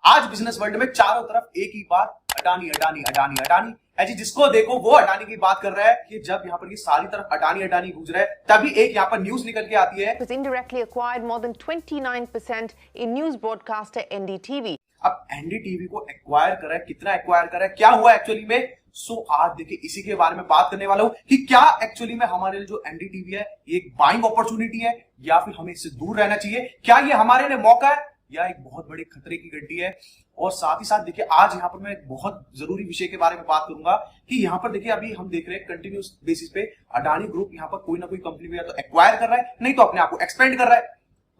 आज business world में चारों तरफ एक ही बात, अडानी अडानी अडानी अडानी है जी। जिसको देखो वो अडानी की बात कर रहा है कि जब यहाँ पर ये सारी तरफ अडानी अडानी गूंज रहा है, तभी एक यहाँ पर न्यूज निकल के आती है। Was indirectly acquired more than 29% in news broadcaster NDTV. अब एनडीटीवी को एक्वायर करा है, कितना एक्वायर करा है, क्या हुआ एक्चुअली में, आज देखिए इसी के बारे में बात करने वाला हूं कि क्या एक्चुअली में हमारे लिए जो एनडीटीवी है ये एक बाइंग अपॉर्चुनिटी है या फिर हमें इससे दूर रहना चाहिए, क्या ये हमारे लिए मौका है या एक बहुत बड़े खतरे की घंटी है। और साथ ही साथ देखिए आज यहाँ पर मैं एक बहुत जरूरी विषय के बारे में बात करूंगा कि यहाँ पर देखिए अभी हम देख रहे हैं कंटिन्यूस बेसिस पे अडानी ग्रुप यहाँ पर कोई ना कोई कंपनी या तो एक्वायर कर रहा है, नहीं तो अपने आप को एक्सपेंड कर रहा है।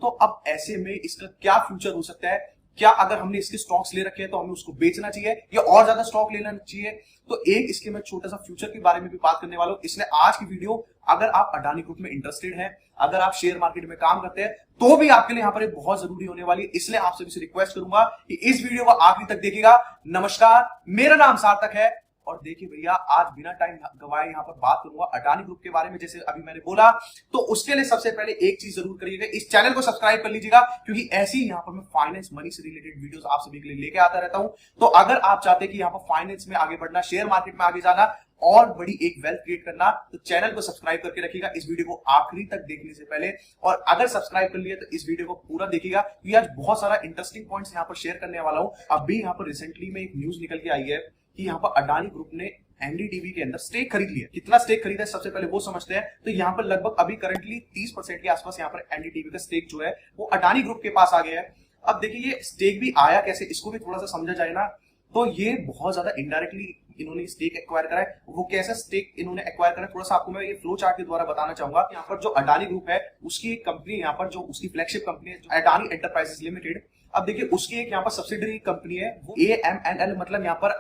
तो अब ऐसे में इसका क्या फ्यूचर हो सकता है, क्या अगर हमने इसके स्टॉक्स ले रखे हैं तो हमें उसको बेचना चाहिए या और ज्यादा स्टॉक लेना चाहिए। तो एक इसके मैं छोटा सा फ्यूचर के बारे में भी बात करने वाला हूं। इसलिए आज की वीडियो, अगर आप अडानी ग्रुप में इंटरेस्टेड हैं, अगर आप शेयर मार्केट में काम करते हैं, तो भी आपके लिए यहाँ पर बहुत जरूरी होने वाली है। इसलिए आप सभी से रिक्वेस्ट करूंगा कि इस वीडियो को आखिरी तक देखिएगा। नमस्कार, मेरा नाम सार्थक है और देखिए भैया आज बिना टाइम गवाए यहाँ पर बात करूंगा अडानी ग्रुप के बारे में। जैसे अभी मैंने बोला, तो उसके लिए सबसे पहले एक चीज जरूर करिएगा, इस चैनल को सब्सक्राइब कर लीजिएगा, क्योंकि ऐसी यहाँ पर मैं फाइनेंस मनी से रिलेटेड वीडियोस आप सभी के लिए लेके आता रहता हूं। तो अगर आप चाहते हैं कि यहाँ पर फाइनेंस में आगे बढ़ना, शेयर मार्केट में आगे जाना और बड़ी एक वेल्थ क्रिएट करना, तो चैनल को सब्सक्राइब करके रखिएगा इस वीडियो को आखिरी तक देखने से पहले। और अगर सब्सक्राइब कर लिया तो इस वीडियो को पूरा देखिएगा, क्योंकि आज बहुत सारा इंटरेस्टिंग पॉइंट्स यहाँ पर शेयर करने वाला हूं। अभी यहाँ पर रिसेंटली में एक न्यूज निकल के आई है कि यहाँ पर अडानी ग्रुप ने एनडीटीवी के अंदर स्टेक खरीद लिया। कितना स्टेक खरीदा है सबसे पहले वो समझते हैं। तो यहाँ पर लगभग अभी करंटली 30% के आसपास यहाँ पर एनडीटीवी का स्टेक जो है वो अडानी ग्रुप के पास आ गया है। अब देखिए ये स्टेक भी आया कैसे, इसको भी थोड़ा सा समझा जाए ना, तो ये बहुत ज्यादा इनडायरेक्टली इन्होंने स्टेक एक्वायर करा है। वो कैसा स्टेक इन्होंने एक्वायर करा है, थोड़ा सा आपको मैं ये फ्लो चार्ट के द्वारा बताना चाहूंगा। यहाँ पर जो अडानी ग्रुप है उसकी एक कंपनी, यहाँ पर जो उसकी फ्लैगशिप कंपनी है अडानी एंटरप्राइजेस लिमिटेड। अब देखिए उसकी एक यहाँ पर सब्सिडरी कंपनी है वो AMNL, मतलब यहाँ पर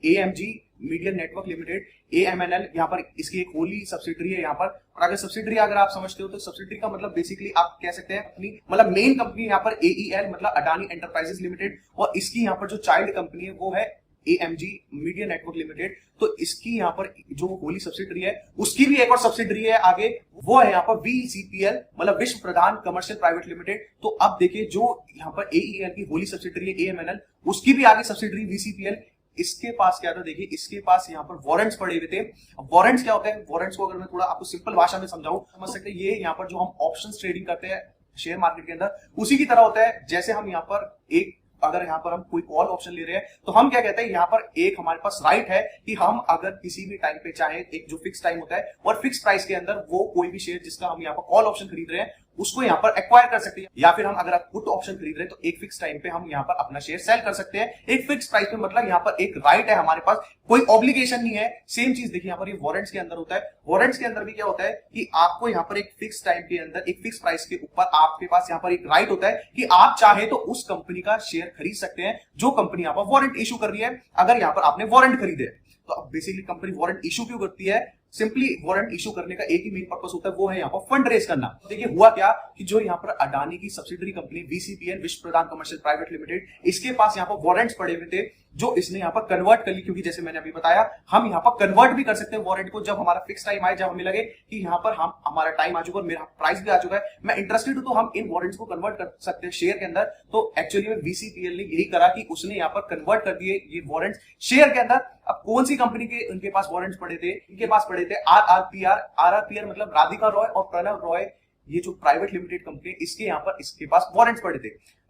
AMG media network limited, AMNL यहाँ पर इसकी एक होली सब्सिडरी है यहाँ पर। और अगर सब्सिडरी अगर आप समझते हो तो सब्सिडरी का मतलब बेसिकली आप कह सकते हैं अपनी, मतलब मेन कंपनी यहाँ पर AEL मतलब अडानी एंटरप्राइजेस लिमिटेड, और इसकी यहाँ पर जो चाइल्ड कंपनी है वो है AMG मीडिया नेटवर्क लिमिटेड। तो इसकी यहाँ पर जो होली सब्सिडरी है उसकी भी एक और सब्सिडरी है आगे, वो है यहाँ पर VCPL मतलब विश्व प्रधान कमर्शियल प्राइवेट लिमिटेड। तो अब देखिए जो यहाँ पर AEL की होली सब्सिडरी है AMNL, उसकी भी आगे सब्सिडरी VCPL। इसके पास क्या था, देखिए इसके पास यहाँ पर वारंट्स पड़े हुए थे। अब वारंट्स क्या होते हैं, वारंट्स को अगर मैं थोड़ा आपको सिंपल भाषा में समझाऊं, समझ सकते हैं ये यहाँ पर जो हम ऑप्शंस ट्रेडिंग करते हैं शेयर मार्केट के अंदर, उसी की तरह होता है। जैसे हम यहाँ पर अगर यहाँ पर हम कोई कॉल ऑप्शन ले रहे हैं तो हम क्या कहते हैं, यहाँ पर एक हमारे पास राइट है कि हम अगर किसी भी टाइम पे चाहे, एक जो फिक्स टाइम होता है और फिक्स प्राइस के अंदर वो कोई भी शेयर जिसका हम यहाँ पर कॉल ऑप्शन खरीद रहे हैं उसको यहाँ पर एक्वायर कर सकते हैं। या फिर हम अगर आप पुट ऑप्शन खरीद रहे हैं तो एक फिक्स टाइम पे हम यहाँ पर अपना शेयर सेल कर सकते हैं एक फिक्स प्राइस पे। मतलब यहाँ पर एक राइट है हमारे पास, कोई ऑब्लिगेशन नहीं है। सेम चीज देखिए यहाँ पर ये वारंट्स के अंदर होता है। वारंट्स के अंदर भी क्या होता है कि आपको यहाँ पर एक फिक्स टाइम के अंदर एक फिक्स प्राइस के ऊपर आपके पास यहाँ पर एक राइट होता है कि आप चाहे तो उस कंपनी का शेयर खरीद सकते हैं जो कंपनी यहाँ पर वारंट इशू कर रही है। अगर यहाँ पर आपने वारंट खरीदे तो अब बेसिकली कंपनी वारंट इशू क्यों करती है, सिंपली वारंट इशू करने का एक ही मेन पर्पस होता है, वो है यहाँ पर फंड रेज करना। देखिए हुआ क्या कि जो यहाँ पर अडानी की सब्सिडरी कंपनी VCPL विश्व प्रधान कमर्शियल प्राइवेट लिमिटेड, इसके पास यहाँ पर वारंट्स पड़े हुए थे जो इसने यहाँ पर कन्वर्ट कर ली। क्योंकि जैसे मैंने अभी बताया हम यहाँ पर कन्वर्ट भी कर सकते हैं वारंट को, जब हमारा फिक्स टाइम आए, जब हमें लगे कि यहाँ पर हमारा टाइम आ चुका है और मेरा प्राइस भी आ चुका है, मैं इंटरेस्टेड हूं, तो हम इन वारंट्स को कन्वर्ट कर सकते हैं शेयर के अंदर। तो एक्चुअली में VCPL ने यही करा कि उसने यहाँ पर कन्वर्ट कर दिए ये वारंट्स शेयर के अंदर। अब कौन सी कंपनी के उनके पास वारंट्स पड़े थे, इनके पास पड़े थे RRPR मतलब राधिका रॉय और प्रणव रॉय, ये जो प्राइवेट लिमिटेड कंपनी, इसके यहाँ पर इसके पास वारंट्स पड़े थे।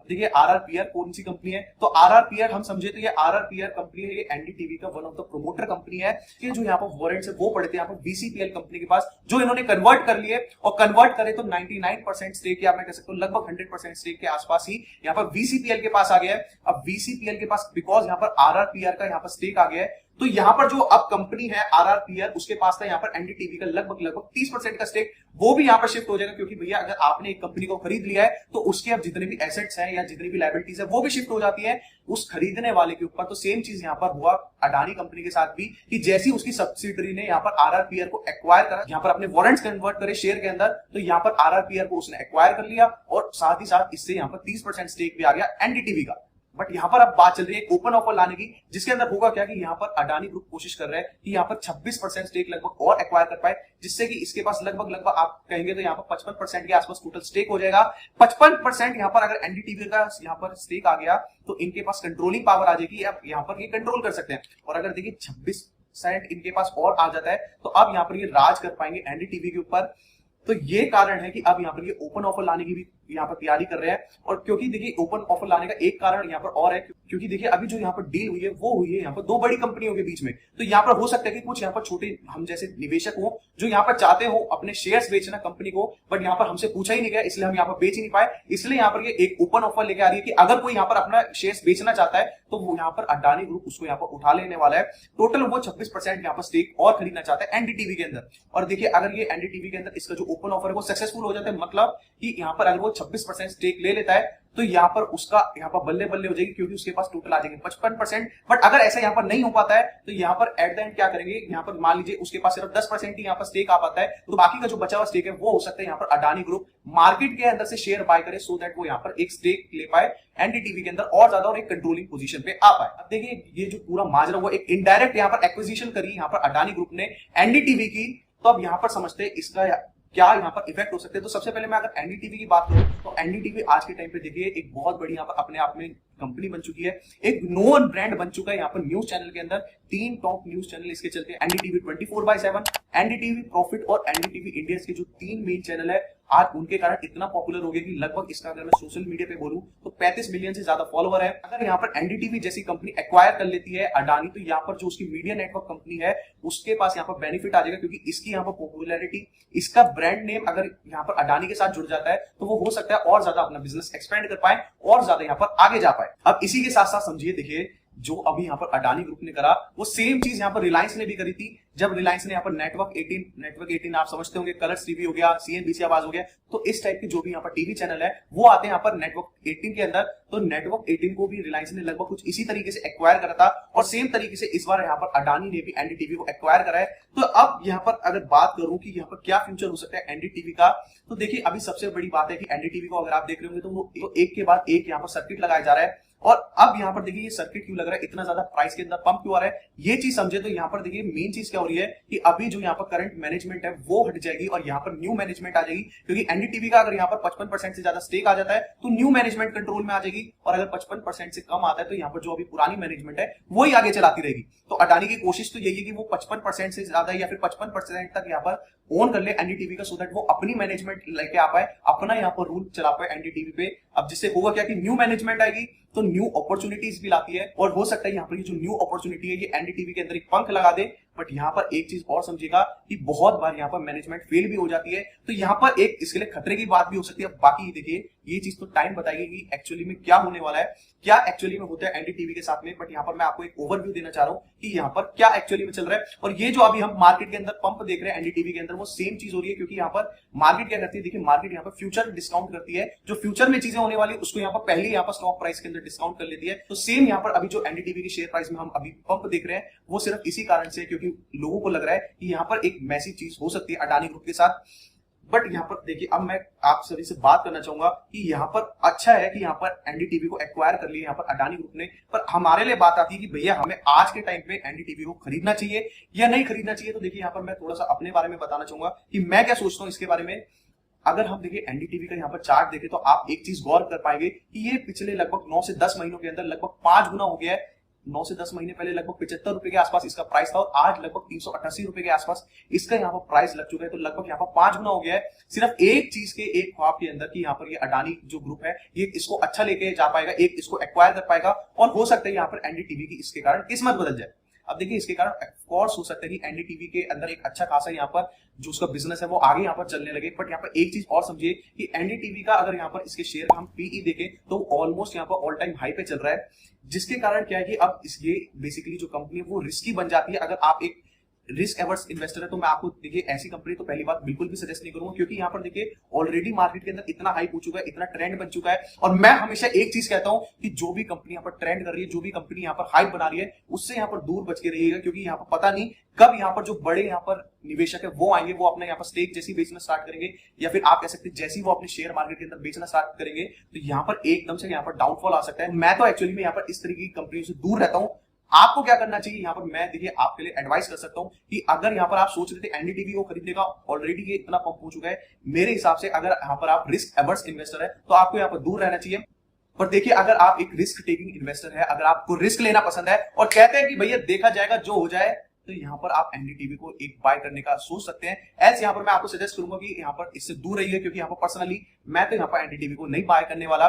देखिए RRPR कौन सी कंपनी है, तो RRPR हम समझे तो ये RRPR कंपनी है, ये एनडीटीवी का one of the promoter company है। ये जो यहाँ पर वारंट्स है वो पड़े थे यहाँ पर VCPL कंपनी के पास, जो इन्होंने कन्वर्ट कर लिए। और कन्वर्ट करे तो 99% स्टेक, या मैं कह सकता हूँ लगभग 100% स्टेक के आसपास ही यहाँ पर VCPL के पास आ गया है। अब VCPL के पास बिकॉज यहाँ पर RRPR का यहाँ पर स्टेक आ गया है, तो यहाँ पर जो अब कंपनी है RRPR, उसके पास था यहाँ पर एनडीटीवी का लगभग 30% का स्टेक, वो भी यहाँ पर शिफ्ट हो जाएगा। क्योंकि भैया अगर आपने एक कंपनी को खरीद लिया है तो उसके अब जितने भी एसेट्स हैं या जितनी भी लायबिलिटीज है वो भी शिफ्ट हो जाती है उस खरीदने वाले के ऊपर। तो सेम चीज यहाँ पर हुआ अडानी कंपनी के साथ भी कि जैसी उसकी सब्सिडरी ने यहाँ पर RRPR को एक्वायर करा, यहाँ पर अपने वारंट्स कन्वर्ट करे शेयर के अंदर, तो यहाँ पर RRPR को उसने एक्वायर कर लिया और साथ ही साथ इससे यहाँ पर 30% स्टेक भी आ गया एनडीटीवी का। बट यहाँ पर अब बात चल रही है ओपन ऑफर लाने की, जिसके अंदर होगा क्या कि यहाँ पर अडानी ग्रुप कोशिश कर रहा है कि यहाँ पर 26% स्टेक लगभग और एक्वायर कर पाए, जिससे कि इसके पास लगभग आप कहेंगे तो यहाँ पर 55% के आसपास टोटल स्टेक हो जाएगा। 55% यहाँ पर अगर एनडीटीवी का यहाँ पर स्टेक आ गया तो इनके पास कंट्रोलिंग पावर आ जाएगी, अब यहाँ पर ये कंट्रोल कर सकते हैं। और अगर देखिए 26% इनके पास और आ जाता है तो अब यहाँ पर ये राज कर पाएंगे एनडीटीवी के ऊपर। तो ये कारण है कि अब यहाँ पर ये ओपन ऑफर लाने की भी यहाँ पर तैयारी कर रहे हैं। और क्योंकि देखिए ओपन ऑफर लाने का एक कारण यहाँ पर और है, क्योंकि देखिए अभी जो यहाँ पर डील हुई है वो हुई है यहाँ पर दो बड़ी कंपनियों के बीच में। तो यहाँ पर हो सकता है कि कुछ यहाँ पर छोटे हम जैसे निवेशक हो जो यहाँ पर चाहते हो अपने शेयर्स बेचना कंपनी को, बट यहाँ पर हमसे पूछा ही नहीं गया, इसलिए हम यहाँ पर बेच ही नहीं पाए। इसलिए यहाँ पर ये एक ओपन ऑफर लेके आ रही है कि अगर कोई यहाँ पर अपना शेयर्स बेचना चाहता है तो वो यहाँ पर अडानी ग्रुप उसको यहाँ पर उठा लेने वाला है। टोटल वो 26% यहाँ पर स्टेक और खरीदना चाहता है एनडीटीवी के अंदर। और देखिए अगर ये एनडीटीवी के अंदर इसका जो ओपन ऑफर है वो सक्सेसफुल हो जाता है, मतलब कि यहाँ पर अगर वो 26% स्टेक ले लेता है तो यहाँ पर उसका यहाँ पर बल्ले बल्ले हो जाएगी, क्योंकि उसके पास टोटल आ जाएंगे 55%। बट अगर ऐसा यहाँ पर नहीं हो पाता है तो यहाँ पर एट द एंड क्या करेंगे, यहाँ पर मान लीजिए उसके पास सिर्फ 10% ही यहाँ पर स्टेक आ पाता है, तो बाकी का जो बचा हुआ स्टेक है वो हो सकता है यहाँ पर अडानी ग्रुप मार्केट के अंदर से शेयर बाय करे, सो दैट वो यहाँ पर एक स्टेक ले पाए एनडीटीवी के अंदर और ज्यादा और एक कंट्रोलिंग पोजीशन पे आ पाए। अब देखिए ये जो पूरा माजरा हुआ एक इनडायरेक्ट यहाँ पर एक्विजिशन करी यहाँ पर अडानी ग्रुप ने एनडीटीवी की। तो अब यहाँ पर समझते हैं इसका क्या यहाँ पर इफेक्ट हो सकते हैं। तो सबसे पहले मैं अगर एनडीटीवी की बात करूं तो एनडीटीवी आज के टाइम पे देखिए एक बहुत बड़ी यहाँ पर अपने आप में कंपनी बन चुकी है, एक नोन ब्रांड बन चुका है यहाँ पर न्यूज चैनल के अंदर। 3 टॉप न्यूज चैनल इसके चलते हैं, एनडीटीवी 24/7, एनडीटीवी प्रॉफिट और एनडीटीवी इंडिया के जो 3 मेन चैनल है आज उनके कारण इतना पॉपुलर हो गया कि लगभग इसका अगर मैं सोशल मीडिया पे बोलूं तो 35 मिलियन से ज्यादा फॉलोवर है। अगर यहाँ पर एनडीटीवी जैसी कंपनी एक्वायर कर लेती है अडानी, तो यहाँ पर जो उसकी मीडिया नेटवर्क कंपनी है उसके पास यहाँ पर बेनिफिट आ जाएगा, क्योंकि इसकी यहाँ पर पॉपुलैरिटी, इसका ब्रांड नेम अगर यहाँ पर अडानी के साथ जुड़ जाता है तो वो हो सकता है और ज्यादा अपना बिजनेस एक्सपेंड कर पाए और ज्यादा यहाँ पर आगे जा पाए। अब इसी के साथ साथ समझिए देखिए जो अभी यहाँ पर अडानी ग्रुप ने करा वो सेम चीज यहाँ पर रिलायंस ने भी करी थी। जब रिलायंस ने यहाँ पर नेटवर्क 18 आप समझते होंगे, कलर्स टीवी हो गया, सीएनबीसी आवाज हो गया, तो इस टाइप के जो भी यहाँ पर टीवी चैनल है वो आते हैं यहाँ पर नेटवर्क 18 के अंदर। तो नेटवर्क 18 को भी रिलायंस ने लगभग कुछ इसी तरीके से एक्वायर करा था और सेम तरीके से इस बार यहाँ पर अडानी ने भी एनडीटीवी को एक्वायर करा है। तो अब यहाँ पर अगर बात करूं कि यहाँ पर क्या फ्यूचर हो सकता है एनडीटीवी का, तो देखिए अभी सबसे बड़ी बात है कि एनडीटीवी को अगर आप देख रहे होंगे तो वो एक के बाद एक यहाँ पर सर्किट लगाया जा रहा है। और अब यहाँ पर देखिए ये सर्किट क्यों लग रहा है, इतना ज्यादा प्राइस के अंदर पंप क्यों आ रहा है, ये चीज समझे तो यहाँ पर देखिए मेन चीज क्या हो रही है कि अभी जो यहाँ पर करंट मैनेजमेंट है वो हट जाएगी और यहाँ पर न्यू मैनेजमेंट आ जाएगी। क्योंकि एनडीटीवी का अगर यहाँ पर 55% से ज्यादा स्टेक आ जाता है तो न्यू मैनेजमेंट कंट्रोल में आ जाएगी, और अगर 55% से कम आता है तो यहाँ पर जो अभी पुरानी मैनेजमेंट है वही आगे चलाती रहेगी। तो अडानी की कोशिश तो यही है कि वो 55% से ज्यादा या फिर 55% तक यहाँ पर ओन कर ले एनडीटीवी का, सो दैट वो अपनी मैनेजमेंट लेके आ पाए, अपना यहाँ पर रूल चला पाए एनडीटीवी पे। अब जिससे होगा क्या कि न्यू मैनेजमेंट आएगी तो न्यू अपॉर्चुनिटीज भी लाती है, और हो सकता है यहाँ पर ये जो न्यू अपॉर्चुनिटी है ये एनडीटीवी के अंदर एक पंख लगा दे। बट यहाँ पर एक चीज और समझिएगा कि बहुत बार यहाँ पर मैनेजमेंट फेल भी हो जाती है, तो यहाँ पर एक इसके लिए खतरे की बात भी हो सकती है। बाकी देखिए ये चीज तो टाइम बताएगी कि एक्चुअली में क्या होने वाला है, क्या एक्चुअली में होता है एनडीटीवी के साथ में। बट यहाँ पर मैं आपको एक ओवरव्यू देना चाह रहा हूँ कि यहाँ पर क्या एक्चुअली में चल रहा है। और ये जो अभी हम मार्केट के अंदर पंप देख रहे हैं एनडीटीवी के अंदर वो सेम चीज हो रही है, क्योंकि यहाँ पर मार्केट क्या करती है, देखिए मार्केट यहाँ पर फ्यूचर डिस्काउंट करती है, जो फ्यूचर में चीजें होने वाली उसको यहाँ पर पहले यहाँ पर स्टॉक प्राइस के अंदर डिस्काउंट कर लेती है। तो सेम यहाँ पर अभी जो एनडीटीवी की शेयर प्राइस में हम अभी पंप देख रहे हैं वो सिर्फ इसी कारण से, क्योंकि लोगों को लग रहा है कि यहाँ पर एक मैसी चीज हो सकती है अडानी ग्रुप के साथ। बट यहाँ पर देखिए अब मैं आप सभी से बात करना चाहूंगा कि यहाँ पर अच्छा है कि यहाँ पर एनडीटीवी को एक्वायर कर लिया यहाँ पर अडानी ग्रुप ने, पर हमारे लिए बात आती है कि भैया हमें आज के टाइम पे एनडीटीवी को खरीदना चाहिए या नहीं खरीदना चाहिए। तो देखिए यहाँ पर मैं थोड़ा सा अपने बारे में बताना चाहूंगा कि मैं क्या सोचता हूँ इसके बारे में। अगर हम देखिए एनडीटीवी का यहाँ पर चार्ट देखें तो आप एक चीज गौर कर पाएंगे कि ये पिछले लगभग 9 से 10 महीनों के अंदर लगभग 5 गुना हो गया है। 9 से 10 महीने पहले लगभग 75 रुपए के आसपास इसका प्राइस था और आज लगभग 388 रुपए के आसपास इसका यहाँ पर प्राइस लग चुका है। तो लगभग यहाँ पर 5 गुना हो गया है सिर्फ एक चीज के, एक ख्वाब के अंदर कि यहाँ पर ये अडानी जो ग्रुप है ये इसको अच्छा लेके जा पाएगा, एक इसको एक्वायर कर पाएगा, और हो सकता है यहाँ पर एनडीटीवी की इसके कारण किस्मत बदल जाए। अब देखिए इसके कारण ऑफकोर्स हो सकता है कि एनडीटीवी के अंदर एक अच्छा खासा यहाँ पर जो उसका बिजनेस है वो आगे यहाँ पर चलने लगे। बट यहाँ पर एक चीज और समझिए कि एनडीटीवी का अगर यहाँ पर इसके शेयर का हम पीई देखें तो ऑलमोस्ट यहाँ पर ऑल टाइम हाई पे चल रहा है, जिसके कारण क्या है कि अब ये बेसिकली जो कंपनी है वो रिस्की बन जाती है। अगर आप एक रिस्क एवर्स इन्वेस्टर है तो मैं आपको देखिए ऐसी कंपनी तो पहली बात बिल्कुल भी सजेस्ट नहीं करूंगा, क्योंकि यहाँ पर देखिए ऑलरेडी मार्केट के अंदर इतना हाइप हो चुका है, इतना ट्रेंड बन चुका है। और मैं हमेशा एक चीज कहता हूं कि जो भी कंपनी यहाँ पर ट्रेंड कर रही है, जो भी कंपनी यहाँ पर हाइप बना रही है, उससे यहाँ पर दूर बच के रहिएगा, क्योंकि यहाँ पर पता नहीं कब यहाँ पर जो बड़े यहाँ पर निवेशक है वो आएंगे, वो अपने यहाँ पर स्टेक जैसी बेचना स्टार्ट करेंगे, या फिर आप कह सकते हैं जैसी वो अपने शेयर मार्केट के अंदर बेचना स्टार्ट करेंगे, तो यहाँ पर एकदम से यहाँ पर डाउनफॉल आ सकता है। मैं तो एक्चुअली में यहाँ पर इस तरीके की कंपनियों से दूर रहता हूं। आपको क्या करना चाहिए यहाँ पर मैं देखिए आपके लिए एडवाइस कर सकता हूं कि अगर यहाँ पर आप सोच रहे थे एनडीटीवी को खरीदने का, ऑलरेडी ये इतना पंप हो चुका है, मेरे हिसाब से अगर यहाँ पर आप रिस्क एवर्स इन्वेस्टर है तो आपको यहाँ पर दूर रहना चाहिए। पर देखिए अगर आप एक रिस्क टेकिंग इन्वेस्टर है, अगर आपको रिस्क लेना पसंद है और कहते हैं कि भैया देखा जाएगा जो हो जाए, तो यहाँ पर आप एनडीटीवी को एक बाय करने का सोच सकते हैं। ऐसे यहाँ पर मैं आपको सजेस्ट करूंगा कि यहाँ पर इससे दूर रहिए, क्योंकि यहाँ पर पर्सनली मैं तो यहाँ पर एनडीटीवी को नहीं बाय करने वाला।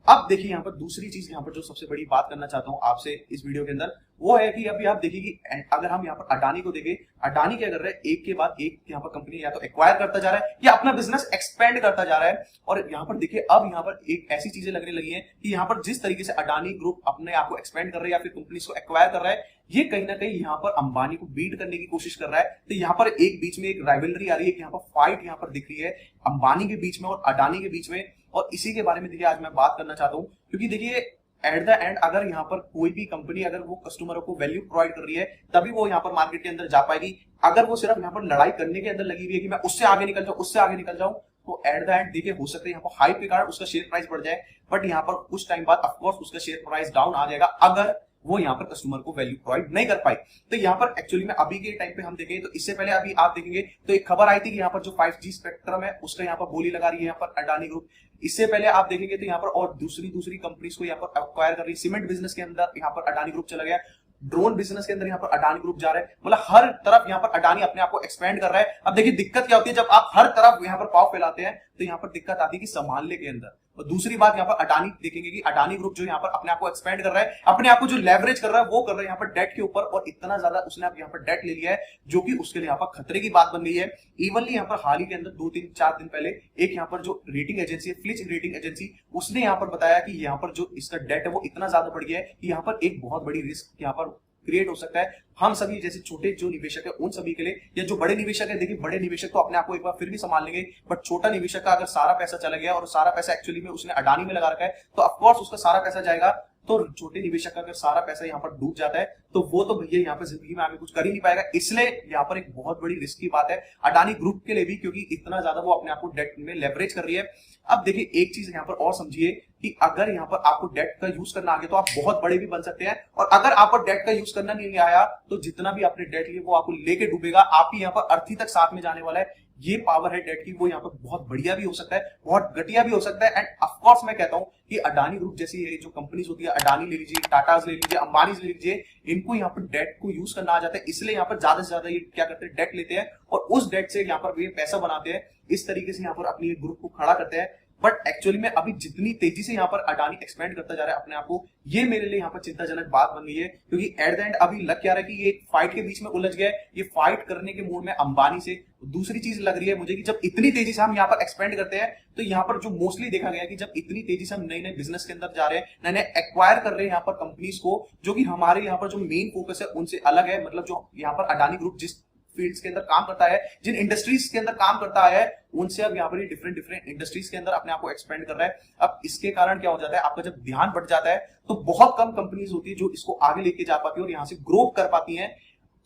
अब देखिए यहाँ पर दूसरी चीज यहाँ पर जो सबसे बड़ी बात करना चाहता हूं आपसे इस वीडियो के अंदर, वो है कि अभी आप देखिए कि अगर हम यहाँ पर अडानी को देखें, अडानी क्या कर रहा है, एक के बाद एक यहाँ पर कंपनी या तो एक्वायर करता जा रहा है या अपना बिजनेस एक्सपेंड करता जा रहा है। और यहाँ पर देखिए अब यहाँ पर एक ऐसी चीजें लगने लगी हैं कि यहाँ पर जिस तरीके से अडानी ग्रुप अपने आप को एक्सपेंड कर रहा है या फिर कंपनीज को एक्वायर कर रहा है, ये कहीं ना कहीं यहाँ पर अंबानी को बीट करने की कोशिश कर रहा है। तो यहाँ पर एक बीच में एक राइवलरी आ रही है, यहाँ पर फाइट यहाँ पर दिख रही है अंबानी के बीच में और अडानी के बीच में। और इसी के बारे में देखिए आज मैं बात करना चाहता हूं, क्योंकि देखिए एट द एंड अगर यहाँ पर कोई भी कंपनी अगर वो कस्टमरों को वैल्यू प्रोवाइड कर रही है तभी वो यहाँ पर मार्केट के अंदर जा पाएगी। अगर वो सिर्फ यहाँ पर लड़ाई करने के अंदर लगी हुई है कि मैं उससे आगे निकल जाऊं, उससे आगे निकल जाऊं, तो एट द एंड देखिए हो सकता है यहाँ पर हाइप के कारण उसका शेयर प्राइस बढ़ जाए, बट यहाँ पर कुछ टाइम बाद ऑफकोर्स उसका शेयर प्राइस डाउन आ जाएगा अगर वो यहाँ पर कस्टमर को वैल्यू प्रोवाइड नहीं कर पाई। तो यहाँ पर एक्चुअली में अभी के टाइम पे हम देखेंगे तो इससे पहले अभी आप देखेंगे तो एक खबर आई थी कि यहाँ पर जो 5G स्पेक्ट्रम है उसका यहाँ पर बोली लगा रही है यहाँ पर अडानी ग्रुप। इससे पहले आप देखेंगे तो यहाँ पर और दूसरी कंपनीज को यहाँ पर एक्वायर कर रही है। सीमेंट बिजनेस के अंदर यहाँ पर अडानी ग्रुप चला गया, ड्रोन बिजनेस के अंदर यहाँ पर अडानी ग्रुप जा रहा है, मतलब हर तरफ यहाँ पर अडानी अपने आप को एक्सपेंड कर रहा है। अब देखिए दिक्कत क्या होती है, जब आप हर तरफ यहाँ पर पाव फैलाते हैं तो यहाँ पर दिक्कत आती है कि संभालने के अंदर। और दूसरी बात यहाँ पर अडानी देखेंगे कि अडानी ग्रुप जो यहाँ पर अपने आप को एक्सपेंड कर रहा है, अपने आप को जो लेवरेज कर रहा है वो कर रहा है यहाँ पर डेट के ऊपर, और इतना ज्यादा उसने अब यहाँ पर डेट ले लिया है जो कि उसके लिए यहाँ पर खतरे की बात बन गई है। इवनली यहाँ पर हाल ही के अंदर 2-3-4 दिन पहले एक यहाँ पर जो रेटिंग एजेंसी है, फिच रेटिंग एजेंसी, उसने यहाँ पर बताया कि यहाँ पर जो इसका डेट है वो इतना ज्यादा बढ़ गया है कि यहाँ पर एक बहुत बड़ी रिस्क यहाँ पर क्रिएट हो सकता है हम सभी जैसे छोटे जो निवेशक है उन सभी के लिए, या जो बड़े निवेशक है। देखिए बड़े निवेशक तो अपने आप को एक बार फिर भी संभाल लेंगे, बट छोटा निवेशक का अगर सारा पैसा चला गया और सारा पैसा एक्चुअली में उसने अडानी में लगा रखा है तो ऑफकोर्स उसका सारा पैसा जाएगा। तो छोटे निवेशक का अगर सारा पैसा यहाँ पर डूब जाता है तो वो तो भैया यहाँ पर जिंदगी में आगे कुछ कर ही नहीं पाएगा। इसलिए यहाँ पर एक बहुत बड़ी रिस्क की बात है अडानी ग्रुप के लिए भी, क्योंकि इतना ज्यादा वो अपने आप को डेट में लेवरेज कर रही है। अब देखिए एक चीज यहाँ पर और समझिए कि अगर यहाँ पर आपको डेट का यूज करना आ गया तो आप बहुत बड़े भी बन सकते हैं, और अगर आप पर डेट का यूज करना नहीं आया तो जितना भी आपने डेट लिया वो आपको लेके डूबेगा, आप ही यहाँ पर अर्थी तक साथ में जाने वाला है। ये पावर है डेट की, वो यहाँ पर बहुत बढ़िया भी हो सकता है, बहुत घटिया भी हो सकता है। एंड ऑफ कोर्स मैं कहता हूं कि अडानी ग्रुप जैसी जो कंपनीज होती है, अडानी ले लीजिए, टाटाज ले लीजिए, अंबानी ले लीजिए, इनको यहाँ पर डेट को यूज करना आ जाता है। इसलिए यहाँ पर ज्यादा से ज्यादा ये क्या करते हैं, डेट लेते हैं और उस डेट से यहाँ पर ये पैसा बनाते हैं, इस तरीके से यहाँ पर अपनी ग्रुप को खड़ा करते हैं। बट एक्चुअली में अभी जितनी तेजी से यहाँ पर अडानी एक्सपेंड करता जा रहा है अपने आप को, ये मेरे लिए यहाँ पर चिंताजनक बात बन गई है, क्योंकि एट द एंड अभी लग क्या रहा है कि ये फाइट के बीच में उलझ गया है, ये फाइट करने के मूड में अंबानी से। दूसरी चीज लग रही है मुझे कि जब इतनी तेजी से हम यहाँ पर एक्सपेंड करते हैं तो यहाँ पर जो मोस्टली देखा गया है कि जब इतनी तेजी से हम नए नए बिजनेस के अंदर जा रहे हैं, नए नए एक्वायर कर रहे हैं यहाँ पर कंपनीज को, जो कि हमारे यहाँ पर जो मेन फोकस है उनसे अलग है। मतलब जो यहाँ पर अडानी ग्रुप जिस फील्ड्स के अंदर काम करता है, जिन इंडस्ट्रीज के अंदर काम करता है, उनसे अब यहाँ पर डिफरेंट इंडस्ट्रीज के अंदर अपने आप को एक्सपेंड कर रहा है। अब इसके कारण क्या हो जाता है, आपका जब ध्यान बढ़ जाता है तो बहुत कम कंपनीज होती है जो इसको आगे लेके जा पाती है और यहाँ से ग्रो कर पाती हैं।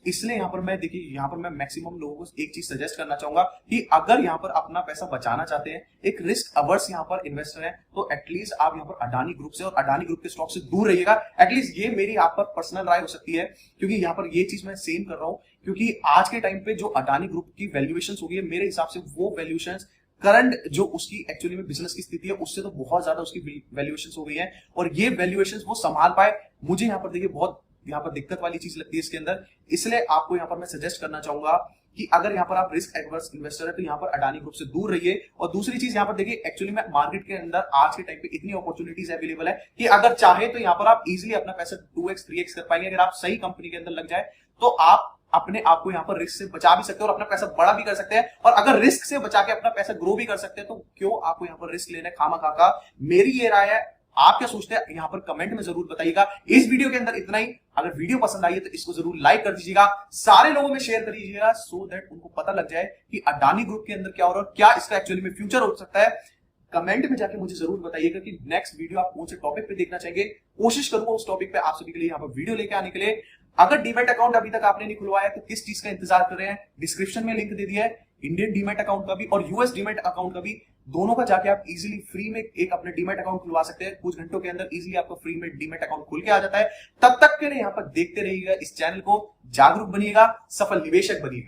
इसलिए यहाँ पर मैं देखिए यहाँ पर मैं मैक्सिमम लोगों को एक चीज सजेस्ट करना चाहूंगा कि अगर यहाँ पर अपना पैसा बचाना चाहते हैं, एक रिस्क अवर्स यहाँ पर इन्वेस्टर है, तो एटलीस्ट आप यहाँ पर अडानी ग्रुप से और अडानी ग्रुप के स्टॉक से दूर रहिएगा। एटलीस्ट ये मेरी आप पर पर्सनल राय हो सकती है, क्योंकि यहाँ पर ये चीज मैं सेम कर रहा हूँ, क्योंकि आज के टाइम पे जो अडानी ग्रुप की वैल्यूएशन हो गई है, मेरे हिसाब से वो वैल्यूएशन करंट जो उसकी एक्चुअली में बिजनेस की स्थिति है उससे तो बहुत ज्यादा उसकी वैल्यूएशन हो गई है, और ये वैल्यूएशन वो संभाल पाए, मुझे यहाँ पर देखिए बहुत यहाँ पर दिक्कत वाली चीज लगती है इसके अंदर। इसलिए आपको यहाँ पर मैं सजेस्ट करना चाहूंगा कि अगर यहाँ पर आप रिस्क एडवर्स इन्वेस्टर है तो यहाँ पर अडानी ग्रुप से दूर रहिए। और दूसरी चीज यहाँ पर देखिए एक्चुअली में मार्केट के अंदर आज के टाइम पे इतनी अपॉर्चुनिटीज अवेलेबल है कि अगर चाहे तो यहाँ पर आप इजिली अपना पैसा 2x 3x कर पाएंगे। अगर आप सही कंपनी के अंदर लग जाए तो आप अपने आप को यहाँ पर रिस्क से बचा भी सकते हैं और अपना पैसा बड़ा भी कर सकते हैं, और अगर रिस्क से बचा के अपना पैसा ग्रो भी कर सकते हैं तो क्यों आपको यहाँ पर रिस्क लेना खामा खा का। मेरी ये राय है, आप क्या सोचते हैं यहाँ पर कमेंट में जरूर बताइएगा। इस वीडियो के अंदर इतना ही। अगर वीडियो पसंद आई है तो इसको जरूर लाइक कर दीजिएगा, सारे लोगों में शेयर कर दीजिएगा, सो दैट उनको पता लग जाए कि अडानी ग्रुप के अंदर क्या हो रहा है और क्या इसका एक्चुअली में फ्यूचर हो सकता है। कमेंट में जाके मुझे जरूर बताइएगा कि नेक्स्ट वीडियो आप कौन से टॉपिक पे देखना चाहेंगे। कोशिश करूंगा उस टॉपिक पे आप सभी के लिए यहाँ पर वीडियो लेके आने के लिए। अगर डीमैट अकाउंट अभी तक आपने नहीं खुलवाया तो किस चीज का इंतजार कर रहे हैं, डिस्क्रिप्शन में लिंक दे दिया है इंडियन डीमैट अकाउंट का भी और यूएस डीमैट अकाउंट का भी, दोनों का जाके आप इजीली फ्री में एक अपने डीमैट अकाउंट खुलवा सकते हैं। कुछ घंटों के अंदर इजीली आपका फ्री में डीमैट अकाउंट खुल के आ जाता है। तब तक के लिए यहाँ पर देखते रहिएगा इस चैनल को, जागरूक बनिएगा, सफल निवेशक बनिएगा।